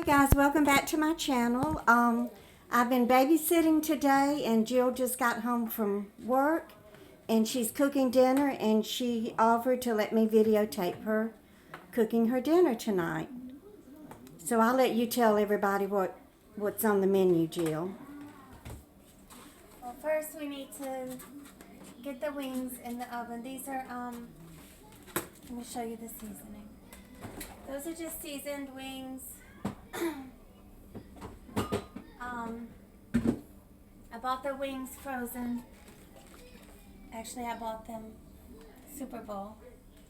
guys, welcome back to my channel. I've been babysitting today, and Jill just got home from work and she's cooking dinner, and she offered to let me videotape her cooking her dinner tonight. So I'll let you tell everybody what's on the menu, Jill. Well, first we need to get the wings in the oven. These are let me show you the seasoning. Those are just seasoned wings. I bought the wings frozen. Actually, I bought them Super Bowl,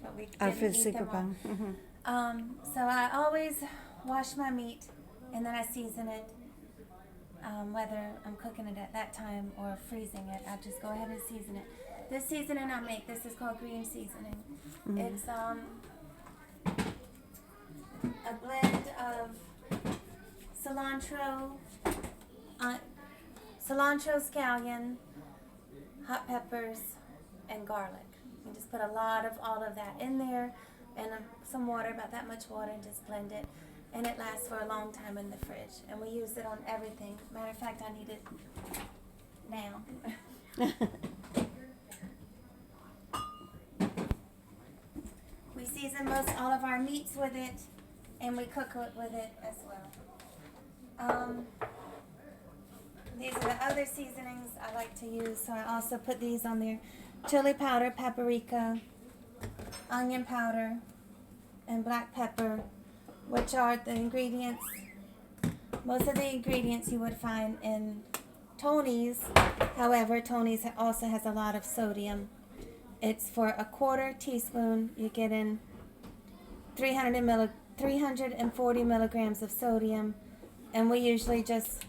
but we didn't For the eat Super them Bowl. all. So I always wash my meat and then I season it. Whether I'm cooking it at that time or freezing it, I just go ahead and season it. This seasoning I make, this is called green seasoning. It's a blend of cilantro, scallion, hot peppers, and garlic. You just put a lot of all of that in there, and some water, about that much water, and just blend it. And it lasts for a long time in the fridge. And we use it on everything. Matter of fact, I need it now. We season most all of our meats with it, and we cook it with it as well. These are the other seasonings I like to use, so I also put these on there. Chili powder, paprika, onion powder, and black pepper, which are the ingredients, most of the ingredients you would find in Tony's. However, Tony's also has a lot of sodium. It's for a 1/4 teaspoon, you get in 340 milligrams of sodium, and we usually just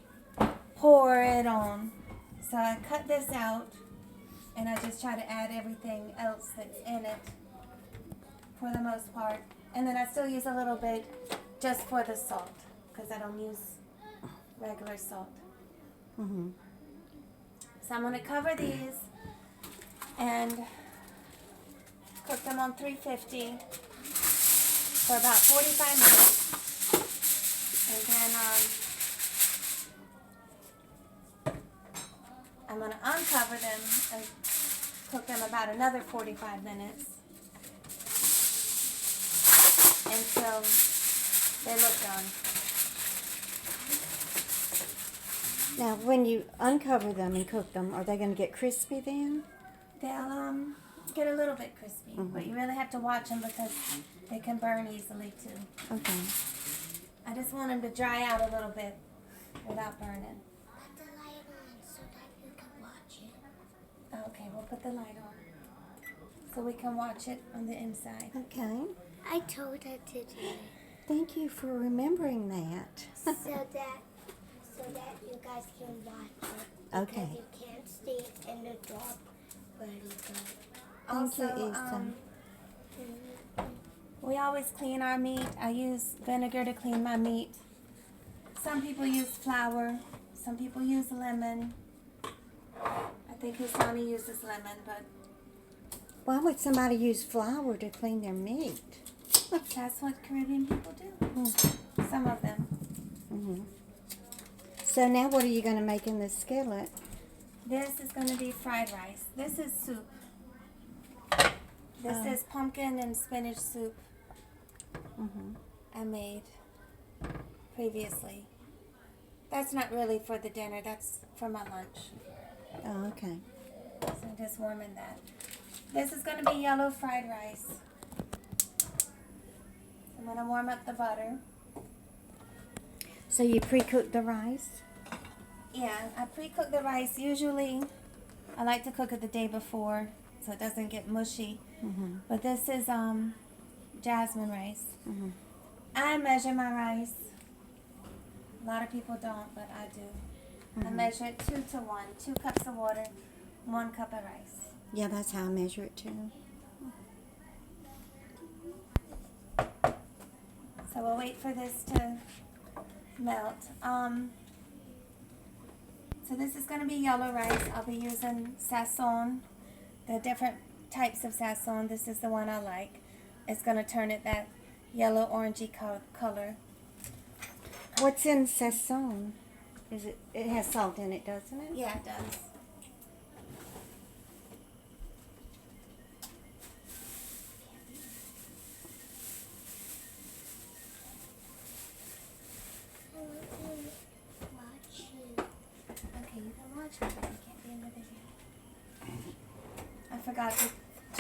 pour it on. So I cut this out, and I just try to add everything else that's in it for the most part. And then I still use a little bit just for the salt, because I don't use regular salt. So I'm going to cover these and cook them on 350 for about 45 minutes. And then I'm going to uncover them and cook them about another 45 minutes until they look done. Now, when you uncover them and cook them, are they going to get crispy then? They'll get a little bit crispy, but you really have to watch them because they can burn easily too. Okay. I just want them to dry out a little bit without burning. Put the light on so that you can watch it. Okay, we'll put the light on so we can watch it on the inside. Okay. I told her today. Thank you for remembering that. so that you guys can watch it. Okay. Because you can't stay in the dark very good. Thank you, Also, Isa. we always clean our meat. I use vinegar to clean my meat. Some people use flour. Some people use lemon. I think Husani uses lemon, but Why would somebody use flour to clean their meat? that's what Caribbean people do. Some of them. So now what are you going to make in this skillet? This is going to be fried rice. This is soup. This is pumpkin and spinach soup I made previously. That's not really for the dinner. That's for my lunch. Oh, okay. So I'm just warming that. This is going to be yellow fried rice. I'm going to warm up the butter. So you pre-cook the rice? Yeah, I pre-cook the rice. Usually, I like to cook it the day before so it doesn't get mushy. But this is jasmine rice. I measure my rice. A lot of people don't, but I do. I measure it 2 to 1. 2 cups of water, 1 cup of rice. Yeah, that's how I measure it too. So we'll wait for this to melt. So this is going to be yellow rice. I'll be using Sazon. There are different types of Sazon. This is the one I like. It's going to turn it that yellow orangey color. What's in Sazon? It has salt in it, doesn't it? Yeah, it does. I want to watch you. Okay, you can watch me, but you can't be in the video. I forgot the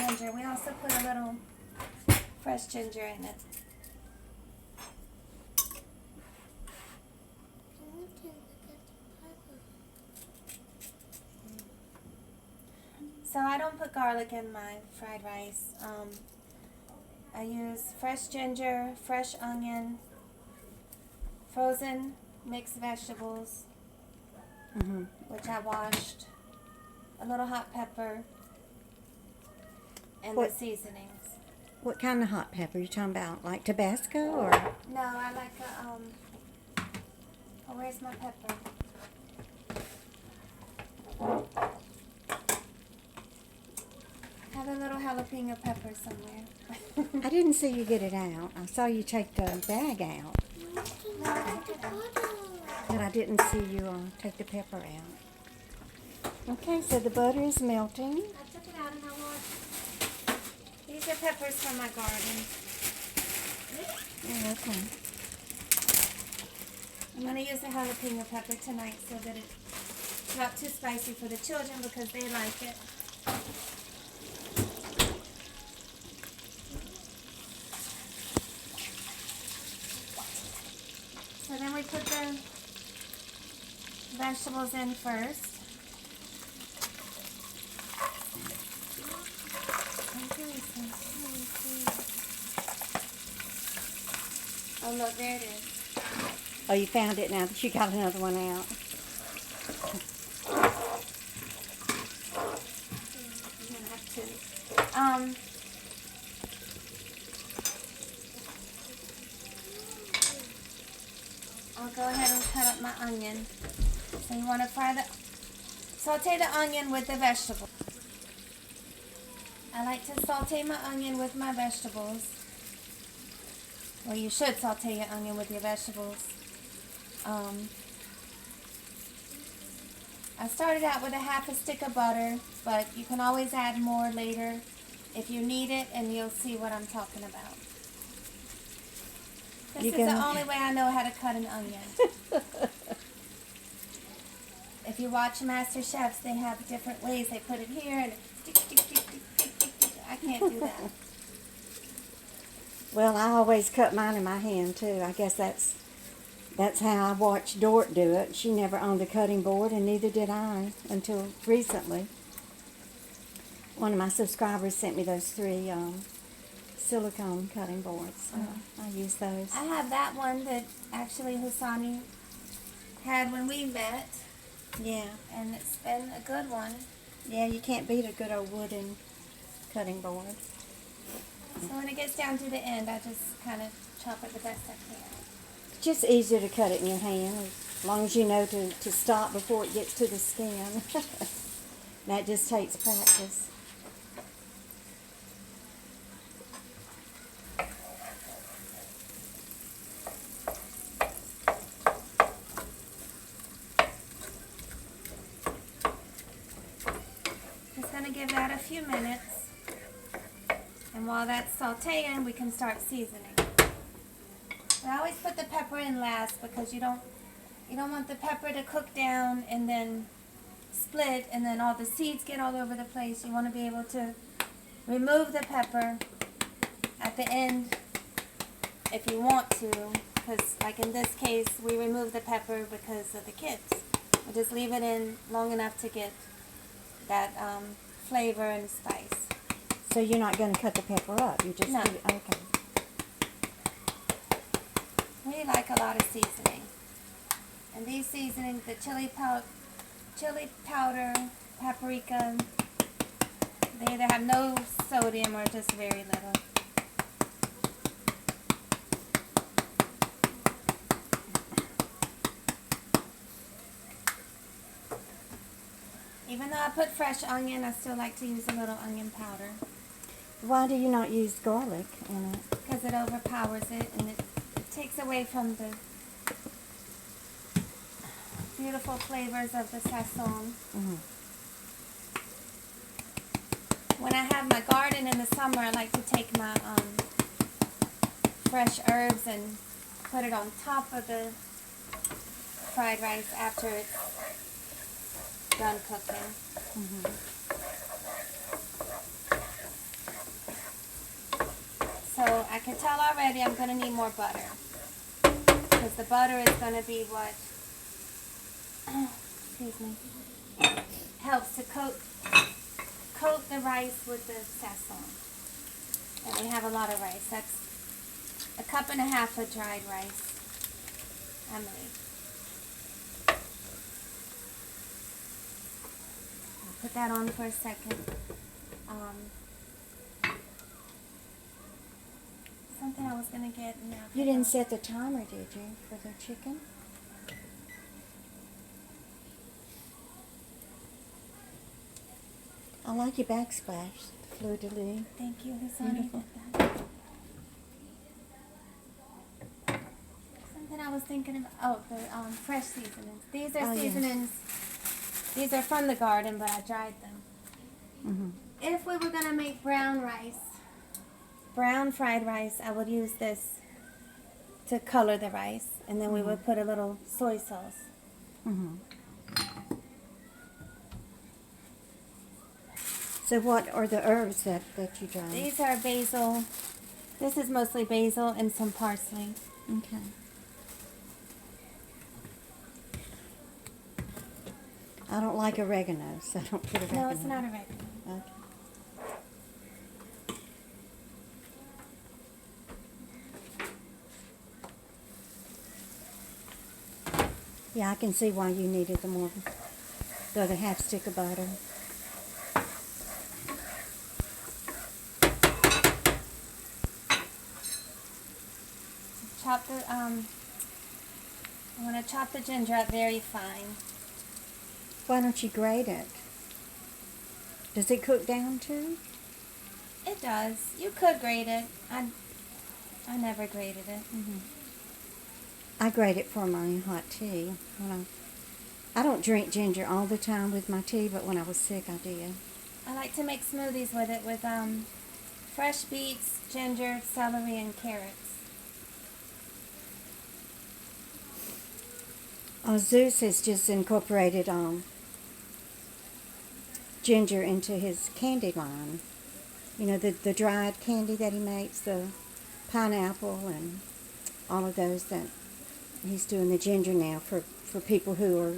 ginger. We also put a little fresh ginger in it. I want to look at the pepper. So I don't put garlic in my fried rice. I use fresh ginger, fresh onion, frozen mixed vegetables, Mm-hmm. which I washed, a little hot pepper, and What- the seasonings. What kind of hot pepper you talking about? Like Tabasco or? No, I like a, oh, where's my pepper? I have a little jalapeno pepper somewhere. I didn't see you get it out. I saw you take the bag out, I want to look at the butter. but I didn't see you take the pepper out. Okay, so the butter is melting. I took it out and I watched. These are peppers from my garden. Oh, okay. I'm going to use the jalapeno pepper tonight so that it's not too spicy for the children because they like it. So then we put the vegetables in first. Oh look, there it is. Oh, you found it now that you got another one out. You're gonna have to. I'll go ahead and cut up my onion. So you want to saute the onion with the vegetables. I like to saute my onion with my vegetables. Well, you should saute your onion with your vegetables. I started out with a half a stick of butter, but you can always add more later if you need it, and you'll see what I'm talking about. This You is can- the only way I know how to cut an onion. If you watch Master Chefs, they have different ways. They put it here and tick, tick, tick, tick, tick, tick, tick. I can't do that. Well, I always cut mine in my hand too. I guess that's how I watched Dort do it. She never owned a cutting board, and neither did I until recently. One of my subscribers sent me those 3 silicone cutting boards. So I use those. I have that one that actually Husani had when we met, Yeah, and it's been a good one. yeah. You can't beat a good old wooden cutting board. So when it gets down to the end, I just kind of chop it the best I can. It's just easier to cut it in your hand, as long as you know to stop before it gets to the skin. That just takes practice. Just going to give that a few minutes. And while that's sauteing, we can start seasoning. I always put the pepper in last because you don't want the pepper to cook down and then split and then all the seeds get all over the place. You want to be able to remove the pepper at the end if you want to, because like in this case we remove the pepper because of the kids. We just leave it in long enough to get that flavor and spice. So you're not going to cut the pepper up. You just No. leave it- okay. We like a lot of seasoning. And these seasonings, the chili powder, paprika, they either have no sodium or just very little. Even though I put fresh onion, I still like to use a little onion powder Why do you not use garlic in it? because it overpowers it and it takes away from the beautiful flavors of the Sazon. When I have my garden in the summer, I like to take my fresh herbs and put it on top of the fried rice after it's done cooking. So I can tell already I'm going to need more butter, because the butter is going to be what excuse me, helps to coat the rice with the Sazon. And we have a lot of rice. That's 1.5 cups of dried rice I made. I'll put that on for a second. Something I was going to get now. You didn't set the timer, did you, for the chicken? I like your backsplash, the fleur-de-lis. Thank you, Hasani. Beautiful. Something I was thinking about. Oh, the fresh seasonings. These are Oh, yes. seasonings. These are from the garden, but I dried them. If we were going to make brown rice, brown fried rice, I would use this to color the rice, and then we would put a little soy sauce. So what are the herbs that you dried? These are basil. This is mostly basil and some parsley. Okay. I don't like oregano, so I don't put oregano. No, it's not oregano. Okay. Yeah, I can see why you needed the other half stick of butter. Chop the I'm gonna chop the ginger up very fine. Why don't you grate it? Does it cook down too? It does. You could grate it. I never grated it. I grate it for my hot tea. I don't drink ginger all the time with my tea, but when I was sick, I did. I like to make smoothies with it with fresh beets, ginger, celery, and carrots. Zeus has just incorporated ginger into his candy line. You know, the dried candy that he makes, the pineapple and all of those, that he's doing the ginger now for people who are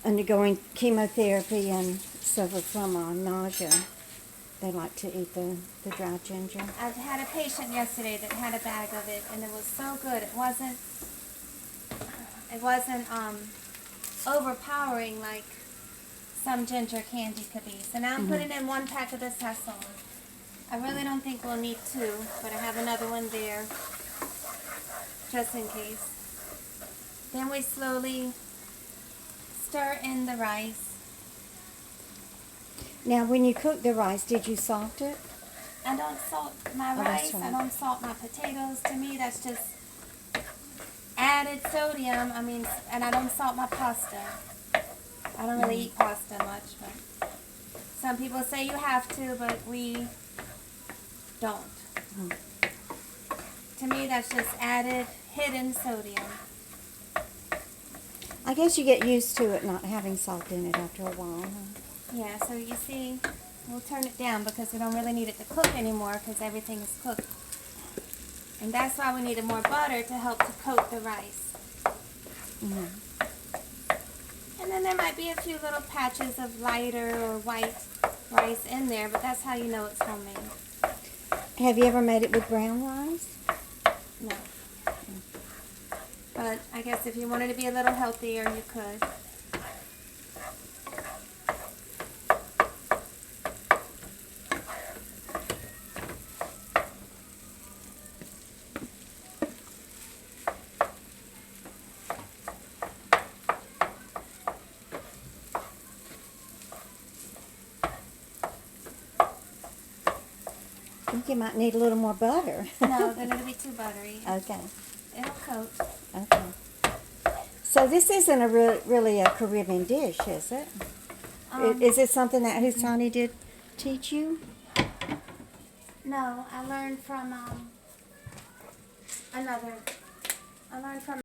undergoing chemotherapy and suffer from nausea. They like to eat the dried ginger. I had a patient yesterday that had a bag of it, and it was so good. It wasn't overpowering like some ginger candy could be. So now I'm putting in 1 pack of the Sazon. I really don't think we'll need 2, but I have another one there just in case. Then we slowly stir in the rice. Now, when you cook the rice, did you salt it? I don't salt my Oh, that's rice. I right. don't salt my potatoes. To me, that's just added sodium. I mean, and I don't salt my pasta. I don't really eat pasta much, but some people say you have to, but we don't. To me, that's just added hidden sodium. I guess you get used to it not having salt in it after a while. Huh? Yeah, so you see, we'll turn it down because we don't really need it to cook anymore because everything is cooked. And that's why we needed more butter to help to coat the rice. And then there might be a few little patches of lighter or white rice in there, but that's how you know it's homemade. Have you ever made it with brown rice? No. But I guess if you wanted to be a little healthier, you could. I think you might need a little more butter. No, then it'll be too buttery. Okay. It'll coat. Okay. So this isn't a really a Caribbean dish, is it? Is it something that Husani did teach you? No, I learned from I learned from